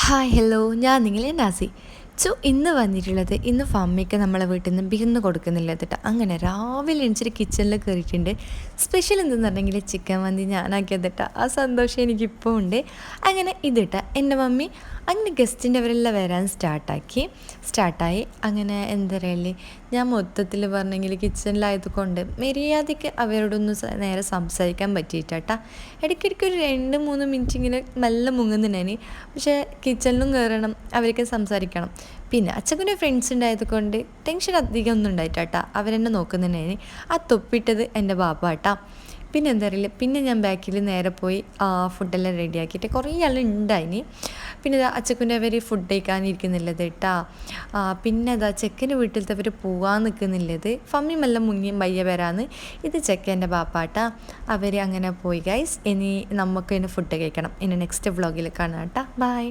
Hi hello, ഞാൻ നിങ്ങളെ Nazi. ഇന്ന് വന്നിട്ടുള്ളത്, ഇന്ന് ഫമ്മിക്ക് നമ്മളെ വീട്ടിൽ നിന്ന് വിരുന്ന് കൊടുക്കുന്നില്ല കേട്ടോ. അങ്ങനെ രാവിലെ എണിച്ചിട്ട് കിച്ചണിൽ കയറിയിട്ടുണ്ട്. സ്പെഷ്യൽ എന്തെന്ന് പറഞ്ഞെങ്കിൽ ചിക്കൻ മന്തി ഞാനാക്കിയത് കേട്ടോ. ആ സന്തോഷം എനിക്കിപ്പോൾ ഉണ്ട്. അങ്ങനെ ഇതിട്ട എൻ്റെ മമ്മി അങ്ങനെ ഗസ്റ്റിൻ്റെ അവരെല്ലാം വരാൻ സ്റ്റാർട്ടായി. അങ്ങനെ എന്താ പറയല്ലേ, ഞാൻ മൊത്തത്തിൽ പറഞ്ഞെങ്കിൽ കിച്ചണിലായത് കൊണ്ട് മര്യാദയ്ക്ക് അവരോടൊന്നും നേരെ സംസാരിക്കാൻ പറ്റിയിട്ടാ. ഇടയ്ക്കിടയ്ക്ക് ഒരു 2-3 മിനിറ്റ് ഇങ്ങനെ നല്ല മുങ്ങുന്നുണ്ടായിന്. പക്ഷേ കിച്ചണിലും കയറണം, അവർക്ക് സംസാരിക്കണം. പിന്നെ അച്ഛൻ്റെ ഫ്രണ്ട്സ് ഉണ്ടായത് കൊണ്ട് ടെൻഷൻ അധികം ഒന്നും ഉണ്ടായിട്ടാ. അവരെന്നെ നോക്കുന്നുണ്ടായിന്. ആ തൊപ്പിട്ടത് എൻ്റെ ബാപ്പാട്ടാ. പിന്നെ എന്താ അറിയില്ല, പിന്നെ ഞാൻ ബാക്കിൽ നേരെ പോയി ഫുഡെല്ലാം റെഡിയാക്കിയിട്ട് കുറേ ആളുണ്ടായിന്. പിന്നെ ഇതാ അച്ചക്കുൻ്റെ അവർ ഫുഡ് കഴിക്കാനിരിക്കുന്നില്ലത് കേട്ടാ. പിന്നെ അതാ ചെക്കൻ്റെ വീട്ടിലത്തെ അവർ പോകാൻ നിൽക്കുന്നില്ലത്. ഫമ്മിമെല്ലാം മുങ്ങിയും പയ്യ വരാന്ന്. ഇത് ചെക്കൻ്റെ ബാപ്പാട്ടാ. അവർ അങ്ങനെ പോയി ഗൈസ്. ഇനി നമുക്ക് ഇനി ഫുഡ് കഴിക്കണം. ഇനി നെക്സ്റ്റ് വ്ളോഗിൽ കാണാം കേട്ടാ. ബൈ.